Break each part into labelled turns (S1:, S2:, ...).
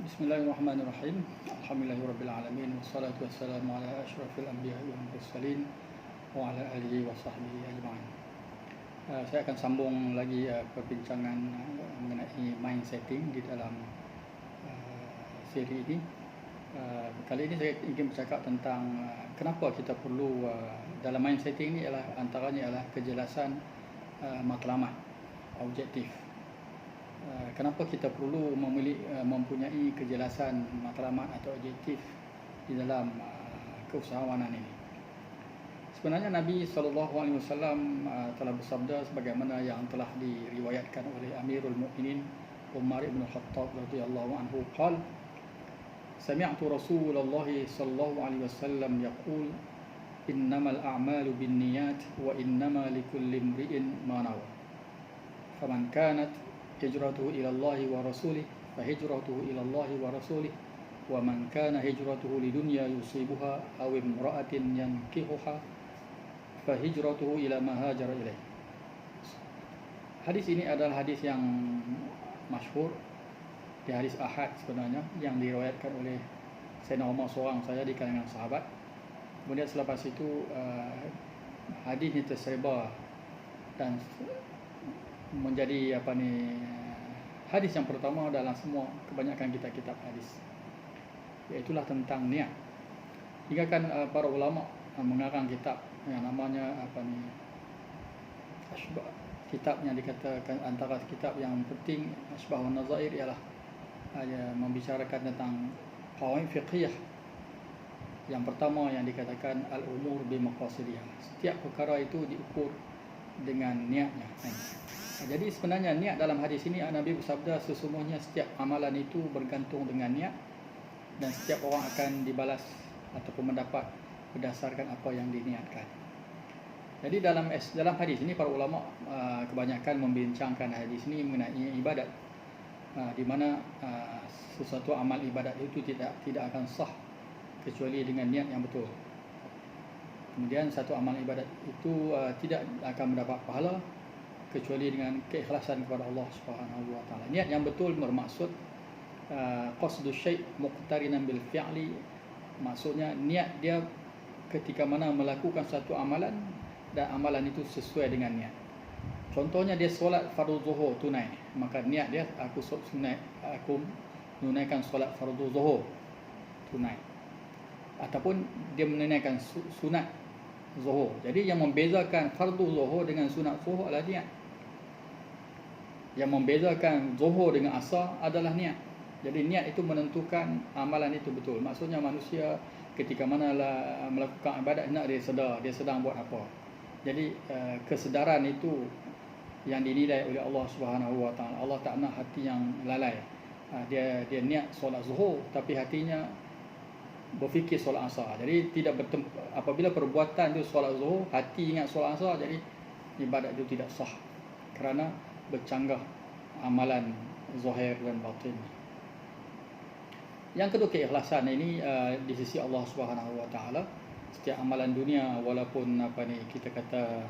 S1: Bismillahirrahmanirrahim. Alhamdulillahirabbil wassalatu wassalamu ala asyrafil anbiya'i wal mursalin wa ala alihi wa sahbihi ajma'in. Saya akan sambung lagi perbincangan mengenai mind setting di dalam siri ini. Kali ini saya ingin bercakap tentang kenapa kita perlu dalam mind setting ini antaranya adalah kejelasan matlamat, objektif. Kenapa kita perlu mempunyai kejelasan matlamat atau objektif di dalam keusahawanan ini? Sebenarnya Nabi SAW telah bersabda sebagaimana yang telah diriwayatkan oleh Amirul Mukminin Umar bin Khattab radhiyallahu anhu, qala sami'tu Rasulullah sallallahu alaihi wasallam yaqul innamal a'malu binniyat wa innama likulli imri'in ma nawa faman kanat hijratuhu ila Allah wa rasulih fa hijratuhu ila Allah wa rasulih wa man kana hijratuhu lidunya yusibuha aw imra'atin yankihuha fa hijratuhu ila ma hajara ilaih. Hadis ini adalah hadis yang masyhur, di hadis ahad sebenarnya, yang diriwayatkan oleh Sayyidina Umar, seorang saya di kalangan sahabat. Kemudian selepas itu hadis ini tersebar dan menjadi hadis yang pertama dalam semua kebanyakan kitab-kitab hadis, iaitulah tentang niat. Hingga kan para ulama mengarang kitab yang namanya Asbah. Kitab yang dikatakan antara kitab yang penting Asbah wan Nazair ialah membicarakan tentang qawaid fiqhiyah. Yang pertama yang dikatakan al-umur bi maqasidiyah. Setiap perkara itu diukur dengan niatnya. Jadi sebenarnya niat dalam hadis ini Nabi bersabda sesungguhnya setiap amalan itu bergantung dengan niat, dan setiap orang akan dibalas ataupun mendapat berdasarkan apa yang diniatkan. Jadi dalam hadis ini para ulama kebanyakan membincangkan hadis ini mengenai ibadat, di mana sesuatu amal ibadat itu tidak akan sah kecuali dengan niat yang betul. Kemudian satu amal ibadat itu tidak akan mendapat pahala kecuali dengan keikhlasan kepada Allah Subhanahu wa taala. Niat yang betul bermaksud qasdu syai' muqtarinan bil fi'li. Maksudnya niat dia ketika mana melakukan satu amalan dan amalan itu sesuai dengan niat. Contohnya dia solat fardu zuhur tunai, maka niat dia aku menunaikan solat fardu zuhur tunai, ataupun dia menunaikan sunat zuhur. Jadi yang membezakan fardu zuhur dengan sunat zuhur adalah niat. Yang membezakan zuhur dengan asar adalah niat. Jadi niat itu menentukan amalan itu betul. Maksudnya manusia ketika mana melakukan ibadat, nak dia sedar dia sedang buat apa. Jadi kesedaran itu yang dinilai oleh Allah Subhanahu wa taala. Allah tak nak hati yang lalai. Dia niat solat zuhur tapi hatinya berfikir solat asar. Jadi apabila perbuatan itu solat zuhur, hati ingat solat asar, jadi ibadat itu tidak sah kerana bercanggah amalan zahir dan batin. Yang kedua, keikhlasan ini di sisi Allah Subhanahu wa taala. Setiap amalan dunia walaupun kita kata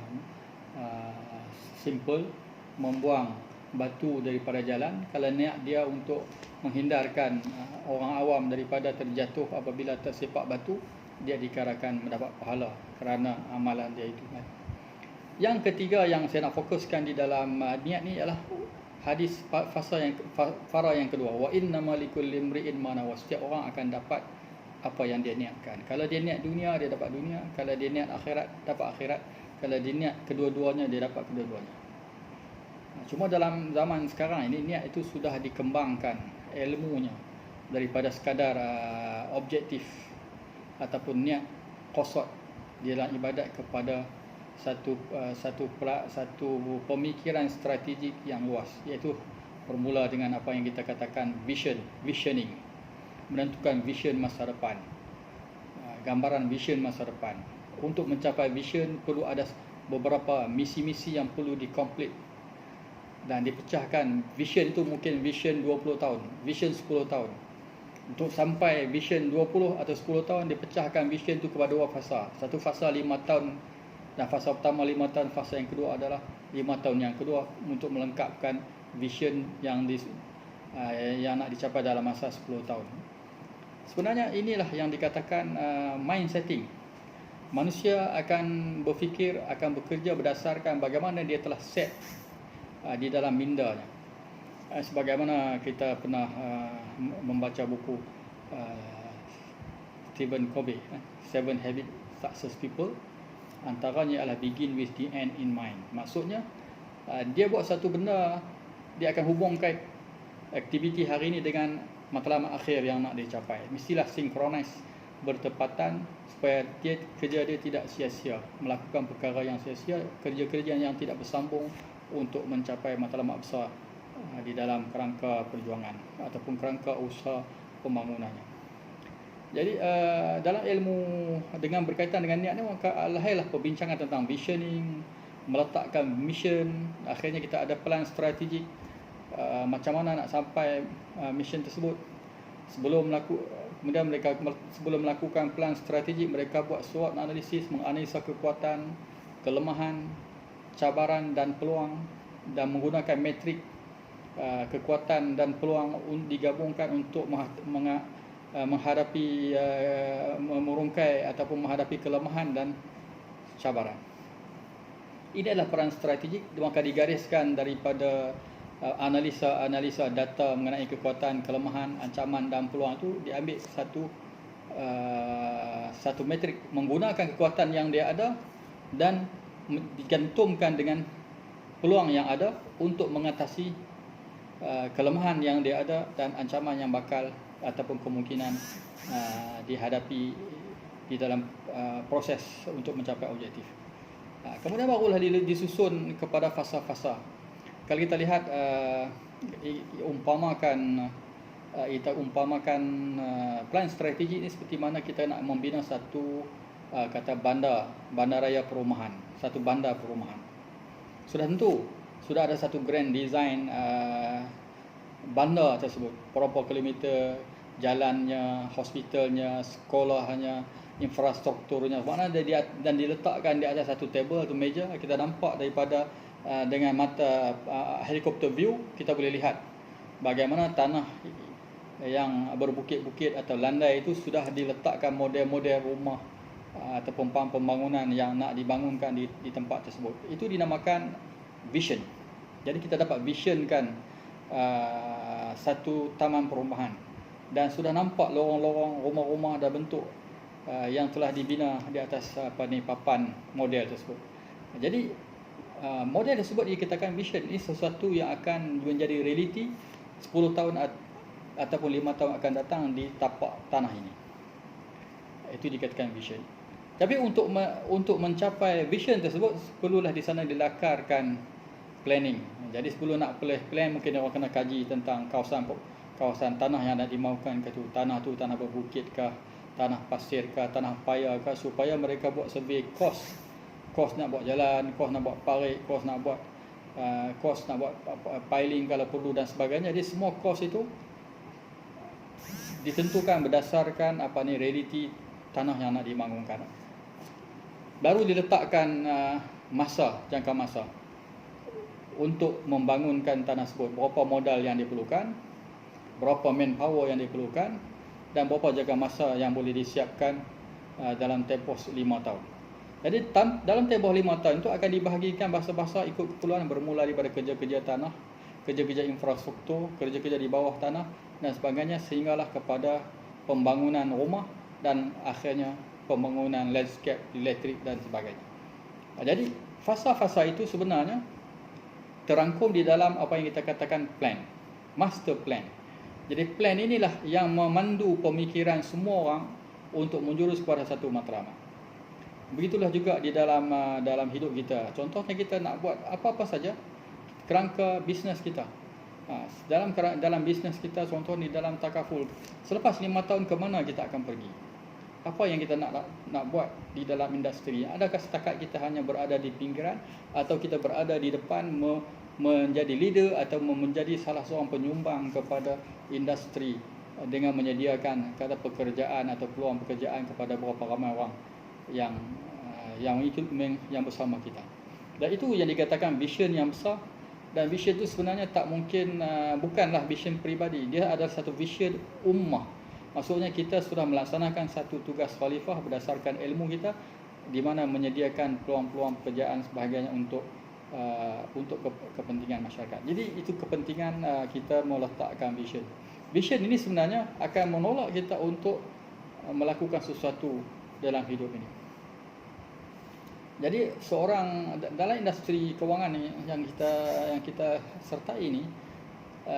S1: simple, membuang batu daripada jalan, kalau niat dia untuk menghindarkan orang awam daripada terjatuh apabila tersepak batu, dia dikirakan mendapat pahala kerana amalan dia itu. Yang ketiga yang saya nak fokuskan di dalam niat ni ialah hadis fara yang kedua, wa innamal likulli imri'in ma nawa. Setiap orang akan dapat apa yang dia niatkan. Kalau dia niat dunia, dia dapat dunia. Kalau dia niat akhirat, dapat akhirat. Kalau dia niat kedua-duanya, dia dapat kedua-duanya. Cuma dalam zaman sekarang ini, niat itu sudah dikembangkan ilmunya daripada sekadar objektif ataupun niat qasad di dalam ibadat kepada satu pemikiran strategik yang luas, iaitu bermula dengan apa yang kita katakan visioning, menentukan vision masa depan, gambaran vision masa depan. Untuk mencapai vision perlu ada beberapa misi-misi yang perlu dikomplit dan dipecahkan. Vision itu mungkin vision 20 tahun, vision 10 tahun. Untuk sampai vision 20 atau 10 tahun, dipecahkan vision itu kepada dua fasa. Satu fasa 5 tahun, dan fasa pertama 5 tahun, fasa yang kedua adalah 5 tahun yang kedua, untuk melengkapkan vision yang yang nak dicapai dalam masa 10 tahun. Sebenarnya inilah yang dikatakan mind setting. Manusia akan berfikir, akan bekerja berdasarkan bagaimana dia telah set di dalam mindanya. Sebagaimana kita pernah membaca buku Stephen Covey, Seven Habits Success People, antaranya adalah begin with the end in mind. Maksudnya dia buat satu benda, dia akan hubungkan aktiviti hari ini dengan matlamat akhir yang nak dicapai. Mestilah sinkronis, bertepatan, supaya kerja dia tidak sia-sia, melakukan perkara yang sia-sia, kerja-kerja yang tidak bersambung untuk mencapai matlamat besar di dalam kerangka perjuangan ataupun kerangka usaha pembangunannya. Jadi dalam ilmu dengan berkaitan dengan niat ni, maka alahailah perbincangan tentang visioning, meletakkan mission. Akhirnya kita ada plan strategik, macam mana nak sampai mission tersebut. Kemudian mereka sebelum melakukan plan strategik, mereka buat SWOT analisis, menganalisa kekuatan, kelemahan, cabaran dan peluang, dan menggunakan metrik kekuatan dan peluang digabungkan untuk menghadapi merungkai ataupun menghadapi kelemahan dan cabaran. Ini adalah peran strategik, maka digariskan daripada analisa data mengenai kekuatan, kelemahan, ancaman dan peluang itu diambil satu metrik, menggunakan kekuatan yang dia ada dan digantumkan dengan peluang yang ada untuk mengatasi kelemahan yang dia ada dan ancaman yang bakal ataupun kemungkinan dihadapi di dalam proses untuk mencapai objektif. Kemudian barulah disusun kepada fasa-fasa. Kalau kita lihat umpamakan plan strategi ini seperti mana kita nak membina satu kata bandaraya perumahan, satu bandar perumahan. Sudah tentu sudah ada satu grand design bandar tersebut, berapa kilometer jalannya, hospitalnya, sekolahnya, infrastrukturnya, mana dan diletakkan di atas satu table atau meja. Kita nampak daripada dengan mata helikopter view, kita boleh lihat bagaimana tanah yang berbukit-bukit atau landai itu sudah diletakkan model-model rumah ataupun pembangunan yang nak dibangunkan di tempat tersebut. Itu dinamakan vision. Jadi kita dapat visionkan satu taman perumahan, dan sudah nampak lorong-lorong rumah-rumah dah bentuk yang telah dibina di atas papan model tersebut. Jadi model tersebut dikatakan vision. Ini sesuatu yang akan menjadi realiti 10 tahun ataupun 5 tahun akan datang di tapak tanah ini. Itu dikatakan vision. Tapi untuk mencapai vision tersebut, perlulah di sana dilakarkan planning. Jadi sebelum nak plan, mungkin orang kena kaji tentang kawasan tanah yang nak dimaukan ke tu. Tanah berbukit kah, tanah pasir kah, tanah paya kah, supaya mereka buat survey cost nak buat jalan, cost nak buat parit, cost nak buat piling kalau perlu dan sebagainya. Jadi semua cost itu ditentukan berdasarkan realiti tanah yang nak dibangunkan. Baru diletakkan jangka masa untuk membangunkan tanah tersebut. Berapa modal yang diperlukan, berapa manpower yang diperlukan, dan berapa jangka masa yang boleh disiapkan dalam tempoh 5 tahun. Jadi dalam tempoh 5 tahun itu akan dibahagikan bahasa-bahasa ikut keperluan, bermula daripada kerja-kerja tanah, kerja-kerja infrastruktur, kerja-kerja di bawah tanah dan sebagainya, sehinggalah kepada pembangunan rumah dan akhirnya pembangunan landscape, elektrik dan sebagainya. Jadi fasa-fasa itu sebenarnya terangkum di dalam apa yang kita katakan plan, master plan. Jadi plan inilah yang memandu pemikiran semua orang untuk menjurus kepada satu matlamat. Begitulah juga di dalam hidup kita. Contohnya kita nak buat apa-apa saja kerangka bisnes kita. Dalam bisnes kita, contoh ni dalam takaful, selepas 5 tahun ke mana kita akan pergi? Apa yang kita nak buat di dalam industri? Adakah setakat kita hanya berada di pinggiran, atau kita berada di depan menjadi leader atau menjadi salah seorang penyumbang kepada industri dengan menyediakan pekerjaan atau peluang pekerjaan kepada beberapa ramai orang yang ikut yang bersama kita. Dan itu yang dikatakan vision yang besar, Dan vision itu sebenarnya tak mungkin, bukanlah vision peribadi, dia adalah satu vision ummah. Maksudnya kita sudah melaksanakan satu tugas khalifah berdasarkan ilmu kita, di mana menyediakan peluang-peluang pekerjaan sebahagiannya untuk kepentingan masyarakat. Jadi itu kepentingan kita meletakkan vision. Vision ini sebenarnya akan menolak kita untuk melakukan sesuatu dalam hidup ini. Jadi seorang dalam industri kewangan ni yang kita sertai ini,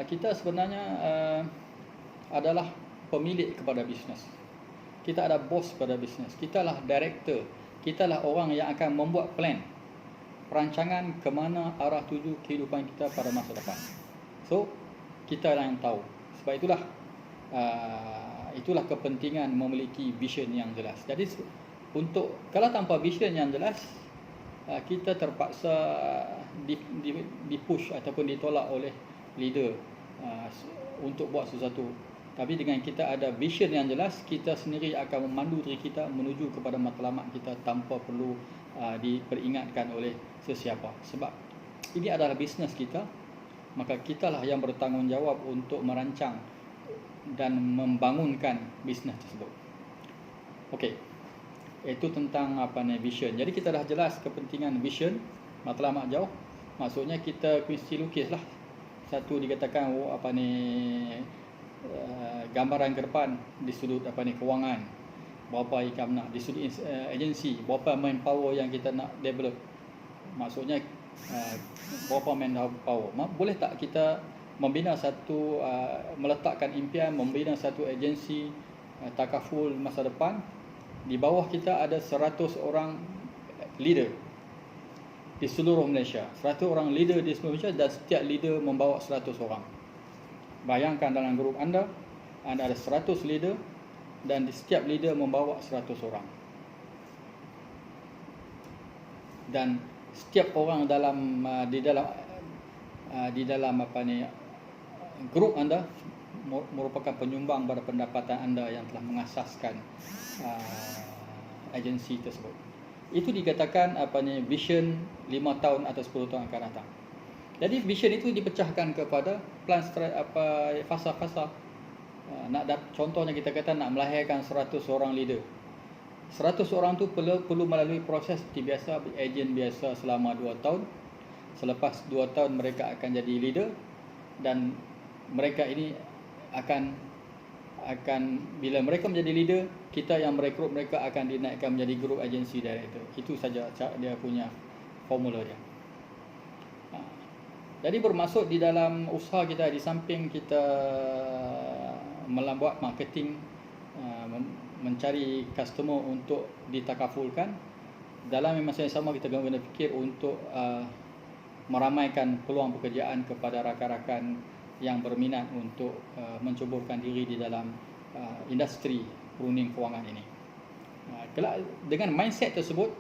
S1: kita sebenarnya adalah pemilik kepada bisnes. Kita ada bos pada bisnes. Kita lah director. Kita lah orang yang akan membuat plan, perancangan ke mana arah tuju kehidupan kita pada masa depan. So, kita lah yang tahu. Sebab itulah kepentingan memiliki vision yang jelas. Jadi kalau tanpa vision yang jelas, kita terpaksa dipush ataupun ditolak oleh leader untuk buat sesuatu. Tapi dengan kita ada vision yang jelas, kita sendiri akan memandu diri kita menuju kepada matlamat kita tanpa perlu diperingatkan oleh sesiapa. Sebab ini adalah bisnes kita, maka kitalah yang bertanggungjawab untuk merancang dan membangunkan bisnes tersebut. Okey. Itu tentang vision. Jadi kita dah jelas kepentingan vision, matlamat jauh. Maksudnya kita mesti lukislah satu dikatakan gambaran ke depan di sudut kewangan, berapa income nak, di sudut agensi, berapa manpower yang kita nak develop. Maksudnya berapa manpower. Boleh tak kita membina satu meletakkan impian, membina satu agensi takaful masa depan. Di bawah kita ada 100 orang leader di seluruh Malaysia. 100 orang leader di seluruh Malaysia dan setiap leader membawa 100 orang. Bayangkan dalam grup anda ada 100 leader dan di setiap leader membawa 100 orang. Dan setiap orang di dalam grup anda merupakan penyumbang pada pendapatan anda yang telah mengasaskan agensi tersebut. Itu dikatakan vision 5 tahun atau 10 tahun akan datang. Jadi vision itu dipecahkan kepada plan fasa-fasa. Contohnya kita kata nak melahirkan 100 orang leader. 100 orang tu perlu melalui proses seperti biasa, ejen biasa selama 2 tahun. Selepas 2 tahun mereka akan jadi leader dan mereka ini akan bila mereka menjadi leader, kita yang merekrut mereka akan dinaikkan menjadi group agency director. Itu saja dia punya formula dia. Jadi bermaksud di dalam usaha kita, di samping kita membuat marketing, mencari customer untuk ditakafulkan, dalam masa yang sama kita kena fikir untuk meramaikan peluang pekerjaan kepada rakan-rakan yang berminat untuk menceburkan diri di dalam industri peruning kewangan ini. Dengan mindset tersebut,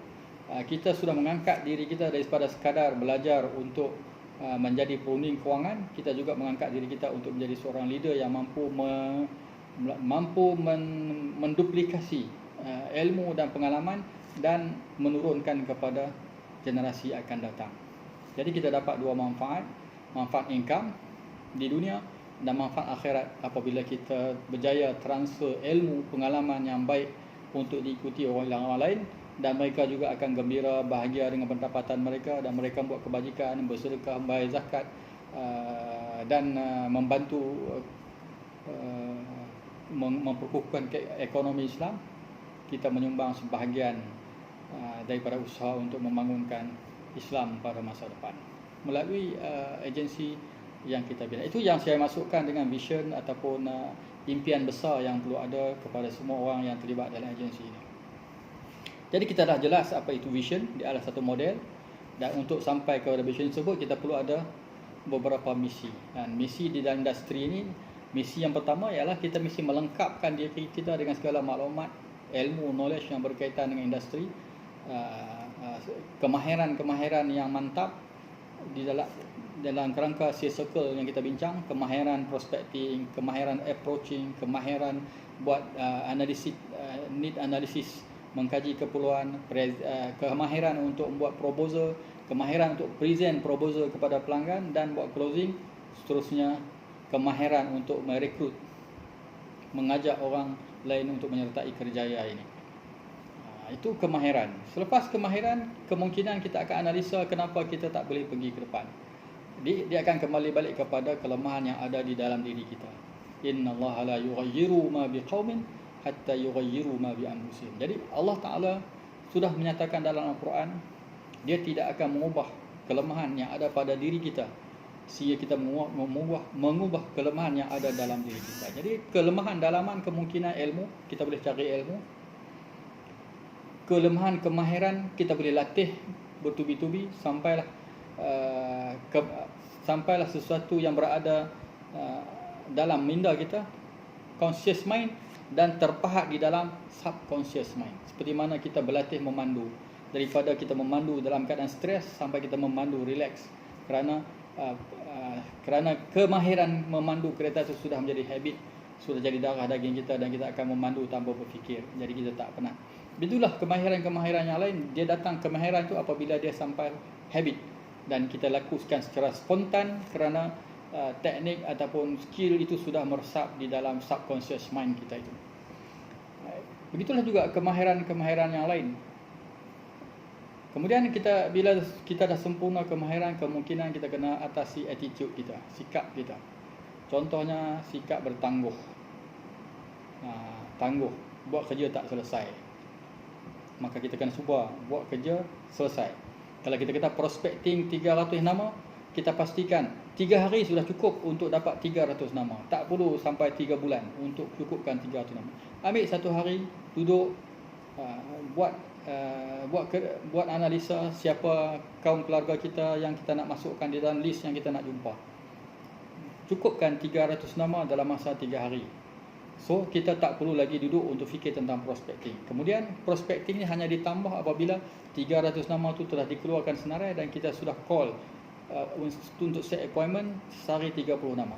S1: kita sudah mengangkat diri kita daripada sekadar belajar untuk menjadi peruning kewangan. Kita juga mengangkat diri kita untuk menjadi seorang leader yang mampu menduplikasi ilmu dan pengalaman dan menurunkan kepada generasi akan datang. Jadi kita dapat dua manfaat income di dunia dan manfaat akhirat apabila kita berjaya transfer ilmu pengalaman yang baik untuk diikuti orang lain, dan mereka juga akan gembira, bahagia dengan pendapatan mereka, dan mereka buat kebajikan, bersedekah, membayar zakat dan membantu memperkukuhkan ekonomi Islam. Kita menyumbang sebahagian daripada usaha untuk membangunkan Islam pada masa depan melalui agensi yang kita bina. Itu yang saya masukkan dengan vision ataupun impian besar yang perlu ada kepada semua orang yang terlibat dalam agensi ini. Jadi kita dah jelas apa itu vision, dia adalah satu model, dan untuk sampai kepada vision tersebut kita perlu ada beberapa misi. Dan misi di dalam industri ini, misi yang pertama ialah kita mesti melengkapkan diri kita dengan segala maklumat, ilmu, knowledge yang berkaitan dengan industri, kemahiran yang mantap di dalam kerangka circle yang kita bincang, kemahiran prospecting, kemahiran approaching, kemahiran buat analisis, need analysis, mengkaji keperluan, kemahiran untuk membuat proposal, kemahiran untuk present proposal kepada pelanggan dan buat closing. Seterusnya kemahiran untuk merekrut, mengajak orang lain untuk menyertai kerjaya ini. Itu kemahiran. Selepas kemahiran, kemungkinan kita akan analisa kenapa kita tak boleh pergi ke depan. Dia akan kembali balik kepada kelemahan yang ada di dalam diri kita. Innallaha la yughayyiru ma biqaumin hatta yughayyiru ma bi anfusihim. Jadi Allah Taala sudah menyatakan dalam Al-Quran, dia tidak akan mengubah kelemahan yang ada pada diri kita sehingga kita mengubah kelemahan yang ada dalam diri kita. Jadi kelemahan dalaman kemungkinan ilmu, kita boleh cari ilmu. Kelemahan kemahiran kita boleh latih bertubi-tubi sampailah sampailah sesuatu yang berada dalam minda kita, conscious mind, dan terpahat di dalam subconscious mind. Seperti mana kita berlatih memandu, daripada kita memandu dalam keadaan stres sampai kita memandu relax, kerana kemahiran memandu kereta itu sudah menjadi habit, sudah jadi darah daging kita, dan kita akan memandu tanpa berfikir. Jadi kita tak penat. Itulah kemahiran-kemahiran yang lain. Dia datang kemahiran itu apabila dia sampai habit dan kita lakukan secara spontan kerana teknik ataupun skill itu sudah meresap di dalam subconscious mind kita itu. Begitulah juga kemahiran-kemahiran yang lain. Kemudian bila kita dah sempurna kemahiran, kemungkinan kita kena atasi attitude kita, sikap kita. Contohnya sikap bertangguh. Tangguh, buat kerja tak selesai, maka kita kena cuba buat kerja selesai. Kalau kita kata prospecting 300 nama, kita pastikan 3 hari sudah cukup untuk dapat 300 nama. Tak perlu sampai 3 bulan untuk cukupkan 300 nama. Ambil 1 hari, duduk, buat analisa siapa kaum keluarga kita yang kita nak masukkan di dalam list yang kita nak jumpa. Cukupkan 300 nama dalam masa 3 hari. So kita tak perlu lagi duduk untuk fikir tentang prospecting. Kemudian prospecting ni hanya ditambah apabila 300 nama tu telah dikeluarkan senarai dan kita sudah call untuk set appointment sehari 30 nama.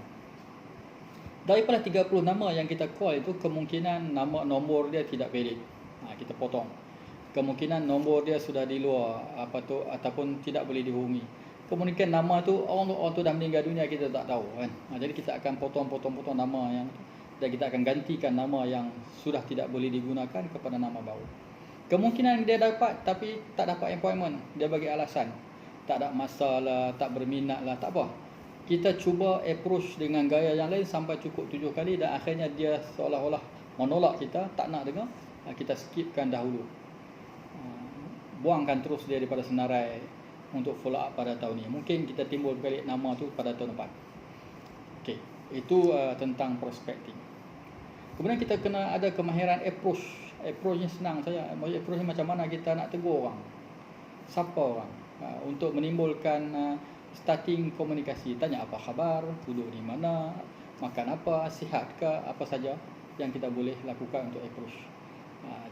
S1: Daripada 30 nama yang kita call itu, kemungkinan nama nombor dia tidak valid. Kita potong. Kemungkinan nombor dia sudah di luar ataupun tidak boleh dihubungi. Kemungkinan nama tu orang tu dah meninggal dunia, kita tak tahu kan. Jadi kita akan potong nama yang dan kita akan gantikan nama yang sudah tidak boleh digunakan kepada nama baru. Kemungkinan dia dapat tapi tak dapat appointment, dia bagi alasan tak ada masalah, tak berminat lah, tak apa. Kita cuba approach dengan gaya yang lain sampai cukup 7 kali dan akhirnya dia seolah-olah menolak kita, tak nak dengar. Kita skipkan dahulu, buangkan terus dia daripada senarai untuk follow up pada tahun ni. Mungkin kita timbul balik nama tu pada tahun depan. Okey, itu tentang prospecting. Kemudian kita kena ada kemahiran approach. Approach ni senang saja. Approach ni macam mana kita nak tegur orang, sapa orang, untuk menimbulkan starting komunikasi. Tanya apa khabar, duduk di mana, makan apa, sihat ke, apa saja yang kita boleh lakukan untuk approach.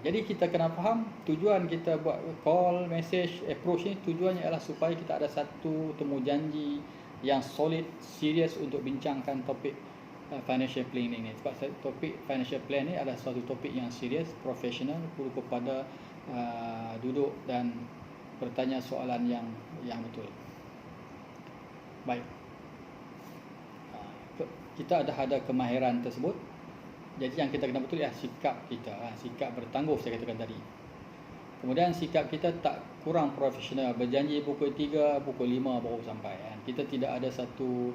S1: Jadi kita kena faham tujuan kita buat call, message, approach ni, tujuannya ialah supaya kita ada satu temu janji yang solid, serius untuk bincangkan topik financial planning ni. Sebab topik financial plan ni adalah suatu topik yang serius, profesional, perlu kepada duduk dan bertanya soalan yang betul. Baik, kita ada kemahiran tersebut. Jadi yang kita kena betul ialah sikap kita, sikap bertangguh saya katakan tadi. Kemudian sikap kita tak kurang profesional, berjanji pukul 3, pukul 5 baru sampai. Kita tidak ada satu,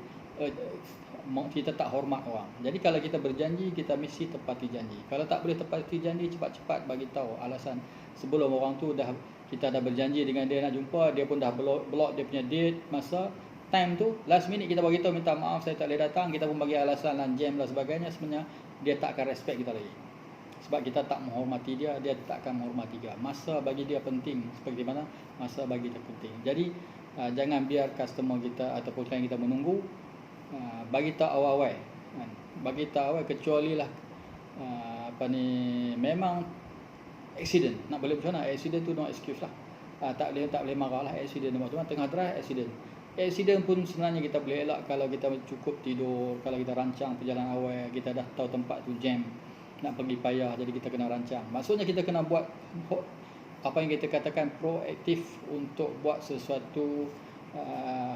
S1: kita tak hormat orang. Jadi kalau kita berjanji, kita mesti tepati janji. Kalau tak boleh tepati janji, cepat-cepat bagi tahu alasan. Sebelum orang tu kita dah berjanji dengan dia nak jumpa, dia pun dah block dia punya date, masa, time tu, last minute kita bagi tahu minta maaf saya tak boleh datang, kita pun bagi alasan dan jam dan sebagainya. Sebenarnya dia tak akan respect kita lagi. Sebab kita tak menghormati dia, dia tak akan menghormati kita. Masa bagi dia penting, seperti mana masa bagi dia penting. Jadi jangan biar customer kita ataupun klien kita menunggu. Bagi tahu awal-awal, bagi tahu awal, kecuali lah memang accident. Nak boleh macam mana? Accident tu no excuse lah. Tak boleh marah lah. Accident macam tengah drive accident. Accident pun sebenarnya kita boleh elak kalau kita cukup tidur, kalau kita rancang perjalanan awal, kita dah tahu tempat tu jam, nak pergi payah, jadi kita kena rancang. Maksudnya kita kena buat apa yang kita katakan proaktif untuk buat sesuatu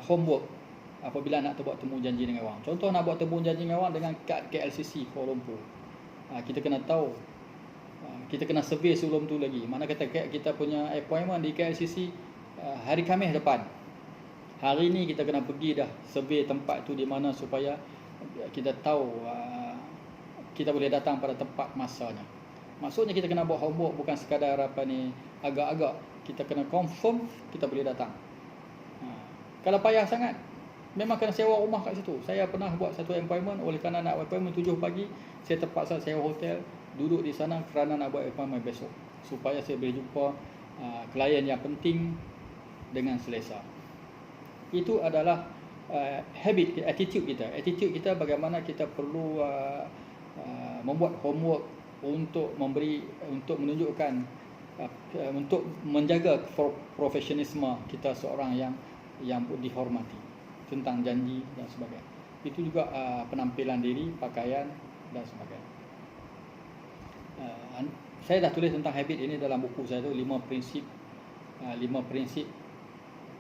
S1: homework apabila nak buat temu janji dengan orang. Contoh nak buat temu janji dengan orang dengan kad KLCC Kuala Lumpur. Kita kena tahu, kita kena survey sebelum tu lagi. Mana kata kita punya appointment di KLCC hari Khamis depan. Hari ni kita kena pergi dah survey tempat tu di mana supaya kita tahu kita boleh datang pada tempat masanya. Maksudnya kita kena buat homework, bukan sekadar agak-agak. Kita kena confirm kita boleh datang. Kalau payah sangat, memang kena sewa rumah kat situ. Saya pernah buat satu appointment, oleh kerana nak appointment 7 pagi, saya terpaksa sewa hotel, duduk di sana kerana nak buat appointment besok, supaya saya boleh jumpa klien yang penting dengan selesa. Itu adalah habit, attitude kita. Attitude kita bagaimana kita perlu membuat homework untuk menunjukkan, untuk menjaga profesionalisme kita seorang yang dihormati, tentang janji dan sebagainya. Itu juga penampilan diri, pakaian dan sebagainya. Saya dah tulis tentang habit ini dalam buku saya tu, 5 prinsip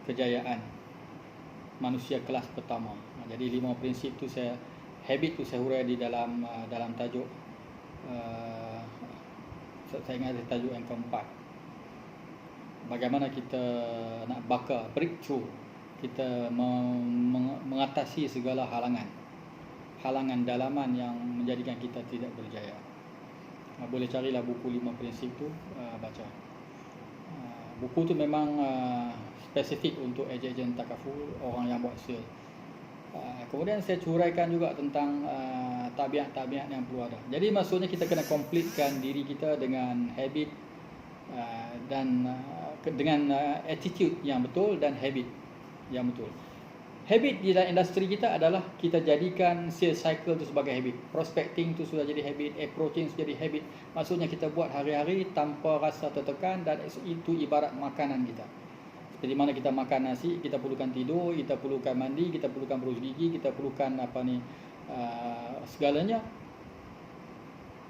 S1: kejayaan manusia kelas pertama. Jadi 5 prinsip tu habit tu saya hurai di dalam tajuk, saya ingat tajuk yang keempat. Bagaimana kita nak breakthrough, kita mengatasi segala halangan dalaman yang menjadikan kita tidak berjaya. Boleh carilah buku 5 prinsip tu, baca. Buku tu memang spesifik untuk ejen takaful, orang yang buat sale. Kemudian saya curaikan juga tentang tabiat-tabiat yang perlu ada. Jadi maksudnya kita kena completekan diri kita dengan habit dan dengan attitude yang betul dan habit yang betul. Habit di dalam industri kita adalah kita jadikan sales cycle tu sebagai habit. Prospecting tu sudah jadi habit, approaching sudah jadi habit. Maksudnya kita buat hari-hari tanpa rasa tertekan, dan itu ibarat makanan kita. Seperti mana kita makan nasi, kita perlukan tidur, kita perlukan mandi, kita perlukan berus gigi, kita perlukan segalanya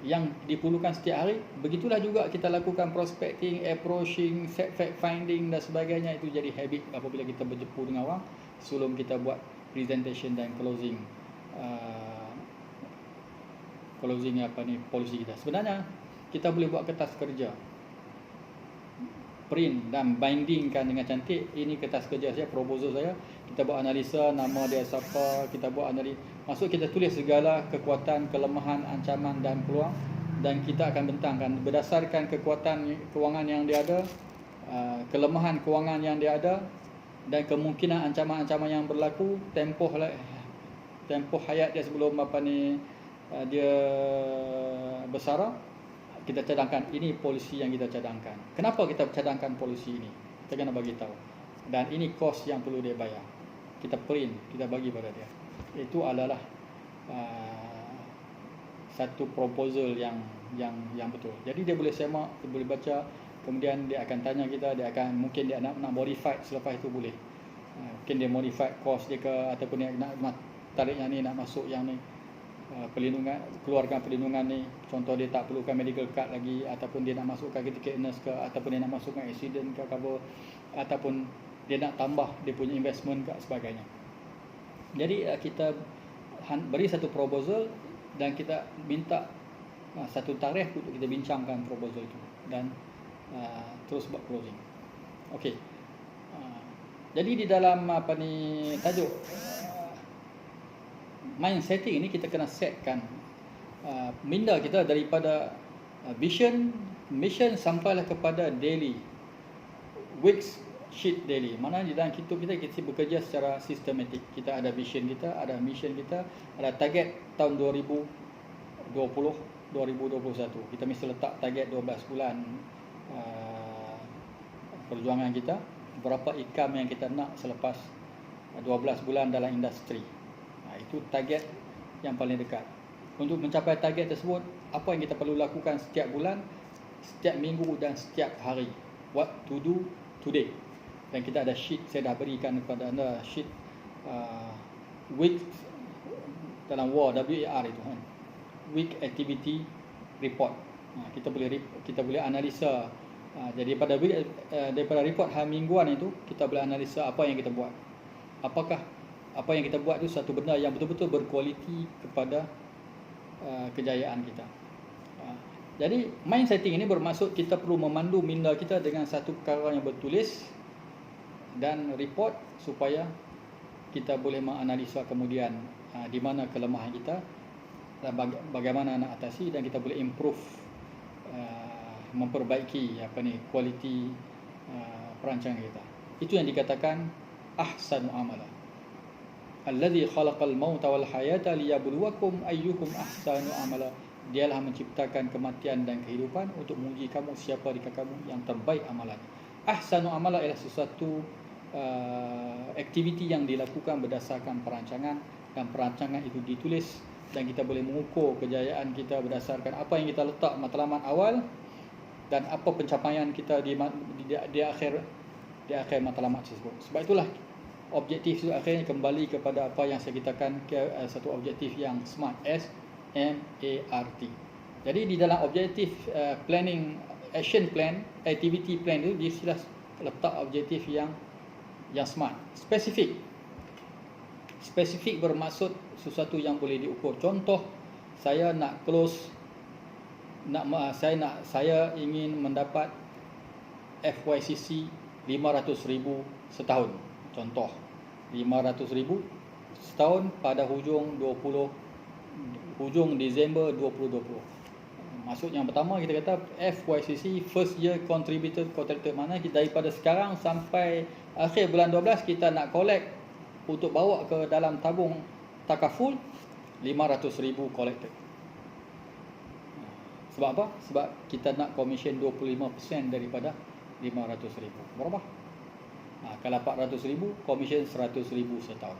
S1: yang diperlukan setiap hari. Begitulah juga kita lakukan prospecting, approaching, fact finding dan sebagainya. Itu jadi habit apabila kita berjumpa dengan orang sebelum kita buat presentation dan closing polisi kita. Sebenarnya kita boleh buat kertas kerja, print dan bindingkan dengan cantik. Ini kertas kerja saya, proposal saya. Kita buat analisa, nama dia siapa, kita buat analisa. Maksud kita tulis segala kekuatan, kelemahan, ancaman dan peluang, dan kita akan bentangkan berdasarkan kekuatan kewangan yang dia ada, kelemahan kewangan yang dia ada, dan kemungkinan ancaman-ancaman yang berlaku, tempoh hayat dia sebelum dia bersara. Kita cadangkan, ini polisi yang kita cadangkan. Kenapa kita cadangkan polisi ini? Kita kena bagi tahu. Dan ini kos yang perlu dia bayar. Kita print, kita bagi pada dia. Itu adalah satu proposal yang betul. Jadi dia boleh semak, dia boleh baca, kemudian dia akan tanya kita, mungkin dia nak modify selepas itu boleh. Mungkin dia modify kos dia ke, ataupun dia nak tarik yang ni, nak masuk yang ni, perlindungan, keluarkan perlindungan ni. Contoh dia tak perlukan medical card lagi, ataupun dia nak masukkan critical illness ke, ataupun dia nak masukkan accident ke cover, ataupun dia nak tambah dia punya investment ke sebagainya. Jadi kita beri satu proposal dan kita minta satu tarikh untuk kita bincangkan proposal itu, dan terus buat closing. Okey. Jadi di dalam tajuk mind setting ini, kita kena setkan minda kita daripada vision, mission sampailah kepada daily, weeks, sheet daily. Mana di dalam kita bekerja secara sistematik. Kita ada vision kita, ada mission kita, ada target tahun 2020, 2021. Kita mesti letak target 12 bulan perjuangan kita, berapa income yang kita nak selepas 12 bulan dalam industri. Itu target yang paling dekat. Untuk mencapai target tersebut, apa yang kita perlu lakukan setiap bulan, setiap minggu dan setiap hari. What to do today. Dan kita ada sheet, saya dah berikan kepada anda sheet week dalam WAR itu kan. Week activity report. Kita boleh analisa Jadi daripada report mingguan itu, kita boleh analisa apa yang kita buat. Apakah apa yang kita buat itu satu benda yang betul-betul berkualiti kepada kejayaan kita. Jadi mind setting ini bermaksud kita perlu memandu minda kita dengan satu perkara yang bertulis dan report, supaya kita boleh menganalisa kemudian di mana kelemahan kita dan bagaimana nak atasi, dan kita boleh improve, memperbaiki kualiti perancangan kita. Itu yang dikatakan ahsanu amala. Alladzi khalaqal mauta wal hayata liyabluwakum ayyukum ahsanu amala. Dialah menciptakan kematian dan kehidupan untuk menguji kamu siapa di kamu yang terbaik amalan. Ahsanu amala ialah sesuatu aktiviti yang dilakukan berdasarkan perancangan, dan perancangan itu ditulis, dan kita boleh mengukur kejayaan kita berdasarkan apa yang kita letak matlamat awal dan apa pencapaian kita di akhir matlamat tersebut. Sebab itulah objektif itu akhirnya kembali kepada apa yang saya katakan, satu objektif yang SMART, SMART. Jadi di dalam objektif planning, action plan, activity plan itu dia sudah letak objektif yang SMART. Spesifik bermaksud sesuatu yang boleh diukur. Contoh, saya nak close, saya ingin mendapat FYCC 500,000 setahun. Contoh, 500,000 setahun pada hujung Disember 2020. Maksud yang pertama, kita kata FYCC, first year contributor contractor, mana kita daripada sekarang sampai akhir bulan 12 kita nak collect untuk bawa ke dalam tabung takaful 500,000 collected. Sebab apa? Sebab kita nak commission 25% daripada 500,000. Berapa? Kalau 400,000, commission 100,000 setahun.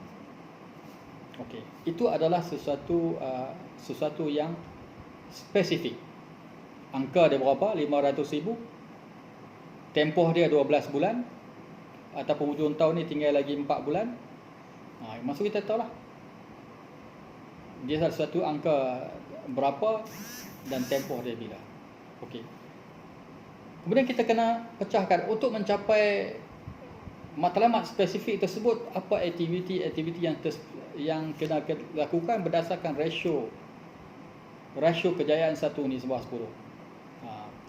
S1: Okey, itu adalah sesuatu yang spesifik. Angka dia berapa? 500,000. Tempoh dia 12 bulan, ataupun hujung tahun ni tinggal lagi 4 bulan. Maksud kita tahu lah, dia satu angka berapa dan tempoh dia bila. Okey. Kemudian kita kena pecahkan untuk mencapai matlamat spesifik tersebut, apa aktiviti yang kena lakukan berdasarkan ratio kejayaan 1:10.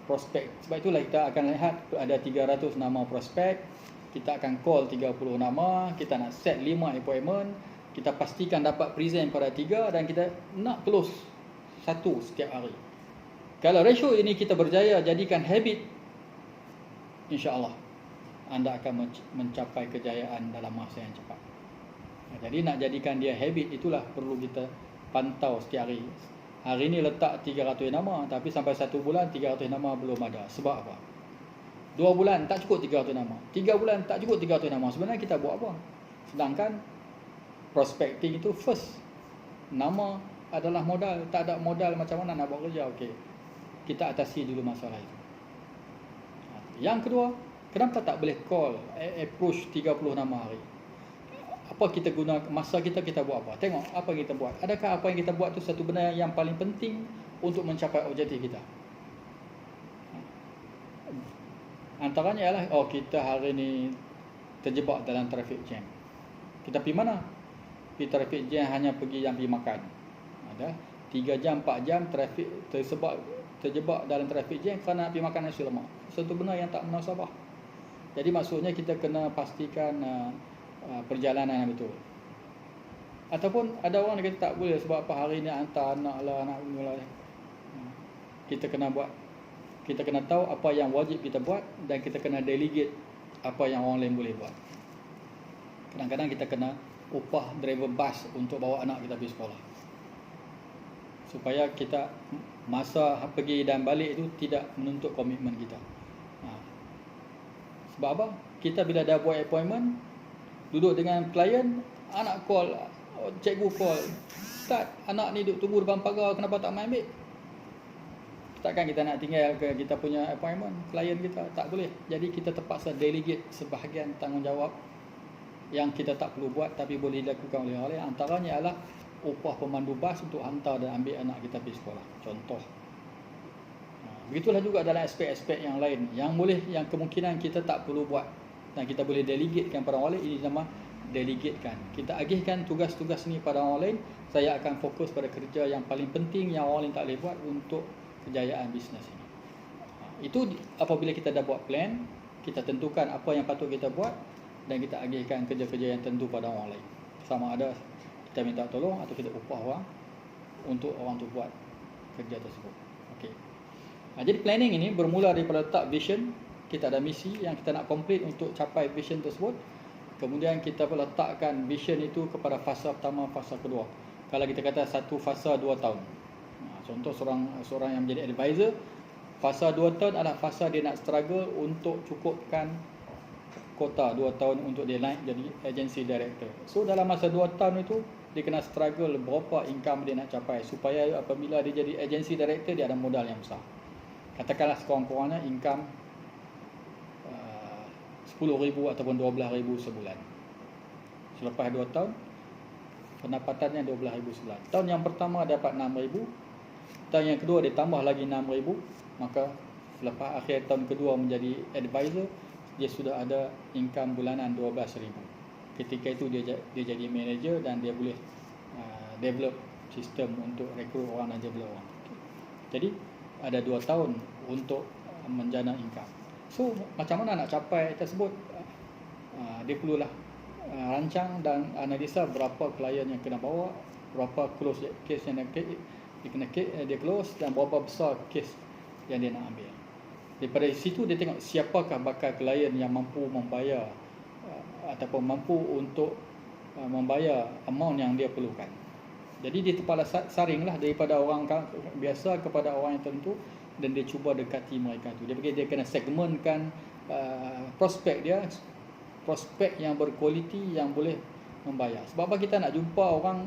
S1: Prospek. Sebab itulah kita akan lihat ada 300 nama prospek. Kita akan call 30 nama, kita nak set 5 appointment, kita pastikan dapat present pada 3, dan kita nak close 1 setiap hari. Kalau ratio ini kita berjaya jadikan habit, insya-Allah anda akan mencapai kejayaan dalam masa yang cepat. Jadi nak jadikan dia habit, itulah perlu kita pantau setiap hari. Hari ni letak 300 nama, tapi sampai 1 bulan 300 nama belum ada. Sebab apa? 2 bulan tak cukup 300 nama. 3 bulan tak cukup 300 nama. Sebenarnya kita buat apa? Sedangkan prospecting itu first. Nama adalah modal. Tak ada modal macam mana nak buat kerja? Okey, kita atasi dulu masalah itu. Yang kedua, kenapa tak boleh call, approach 30 nama hari? Apa kita guna masa kita buat apa? Tengok apa kita buat. Adakah apa yang kita buat tu satu benda yang paling penting untuk mencapai objektif kita? Antaranya ialah, kita hari ni terjebak dalam traffic jam. Kita pergi mana? Pergi traffic jam hanya pergi yang pergi makan. Ada 3 jam, 4 jam traffic terjebak dalam traffic jam kerana nak pergi makan nasi lemak. Satu benda yang tak munasabah. Jadi maksudnya kita kena pastikan perjalanan yang betul. Ataupun ada orang yang kata tak boleh sebab apa, hari ni hantar anak lah, anak mula. Kita kena buat. Kita kena tahu apa yang wajib kita buat, dan kita kena delegate apa yang orang lain boleh buat. Kadang-kadang kita kena upah driver bus untuk bawa anak kita pergi sekolah, supaya kita masa pergi dan balik itu tidak menuntut komitmen kita. Sebab apa? Kita bila dah buat appointment, duduk dengan klien, anak call, cikgu call, Ustaz, anak ni duduk tunggu depan pagar, kenapa tak main ambil? Takkan kita nak tinggal ke kita punya appointment klien kita? Tak boleh. Jadi kita terpaksa delegate sebahagian tanggungjawab yang kita tak perlu buat tapi boleh dilakukan oleh orang lain. Antaranya adalah upah pemandu bas untuk hantar dan ambil anak kita pergi sekolah. Contoh. Begitulah juga dalam aspek-aspek yang lain yang kemungkinan kita tak perlu buat dan kita boleh delegatekan pada orang lain. Ini nama delegatekan. Kita agihkan tugas-tugas ni pada orang lain. Saya akan fokus pada kerja yang paling penting yang orang lain tak boleh buat untuk kejayaan bisnes ini. Itu apabila kita dah buat plan, kita tentukan apa yang patut kita buat dan kita agihkan kerja-kerja yang tentu pada orang lain. Sama ada kita minta tolong atau kita upah orang untuk orang tu buat kerja tersebut. Okey. Jadi planning ini bermula daripada letak vision. Kita ada misi yang kita nak complete untuk capai vision tersebut. Kemudian kita letakkan vision itu kepada fasa pertama, fasa kedua. Kalau kita kata satu fasa 2 tahun. Contoh seorang yang menjadi advisor, fasa 2 tahun adalah fasa dia nak struggle untuk cukupkan kota 2 tahun untuk dia naik jadi agency director. So dalam masa 2 tahun itu dia kena struggle berapa income dia nak capai supaya apabila dia jadi agency director dia ada modal yang besar. Katakanlah sekurang-kurangnya income 10,000 ataupun 12,000 sebulan. Selepas 2 tahun pendapatannya 12,000 sebulan. Tahun yang pertama dapat 6,000. Tahun yang kedua dia tambah lagi 6,000. Maka selepas akhir tahun kedua menjadi advisor, dia sudah ada income bulanan 12,000. Ketika itu dia jadi manager dan dia boleh develop sistem untuk rekrut orang dan develop orang. Jadi ada 2 tahun untuk menjana income. So macam mana nak capai tersebut? Dia perlulah rancang dan analisa berapa klien yang kena bawa, berapa close case yang dia close dan berapa besar case yang dia nak ambil. Daripada situ dia tengok siapakah bakal klien yang mampu membayar ataupun mampu untuk membayar amount yang dia perlukan. Jadi dia terpala saringlah daripada orang biasa kepada orang yang tertentu dan dia cuba dekati mereka tu. Dia kena segmentkan prospek dia, prospek yang berkualiti yang boleh membayar. Sebab apa kita nak jumpa orang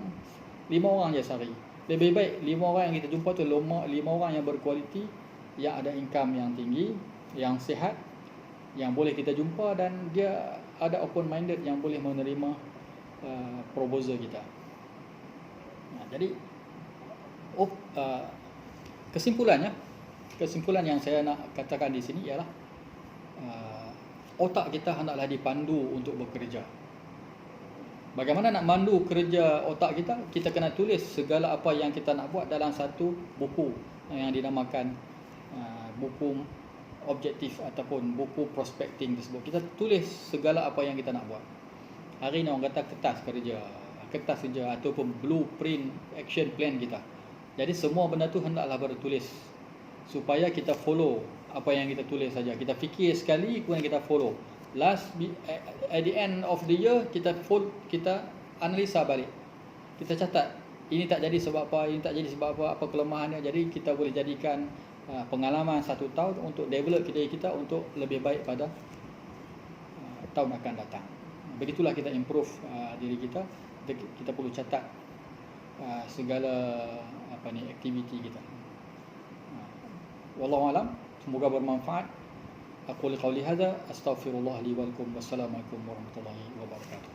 S1: 5 orang je sehari. Lebih baik 5 orang yang kita jumpa tu 5 orang yang berkualiti, yang ada income yang tinggi, yang sihat, yang boleh kita jumpa dan dia ada open minded yang boleh menerima proposal kita. Jadi kesimpulan yang saya nak katakan di sini ialah otak kita hendaklah dipandu untuk bekerja. Bagaimana nak mandu kerja otak kita? Kita kena tulis segala apa yang kita nak buat dalam satu buku yang dinamakan buku objektif ataupun buku prospecting tersebut. Kita tulis segala apa yang kita nak buat. Hari ni orang kata kertas kerja ataupun blueprint action plan kita. Jadi semua benda tu hendaklah bertulis supaya kita follow apa yang kita tulis saja. Kita fikir sekali kemudian kita follow. At the end of the year kita analisa balik. Kita catat ini tak jadi sebab apa, ini tak jadi sebab apa kelemahannya. Jadi kita boleh jadikan pengalaman 1 tahun untuk develop kita untuk lebih baik pada tahun akan datang. Begitulah kita improve diri kita. Kita perlu catat segala aktiviti kita. Wallahu alam, semoga bermanfaat. Aku qouli hadza, astaghfirullah li wa lakum, wassalamualaikum warahmatullahi wabarakatuh.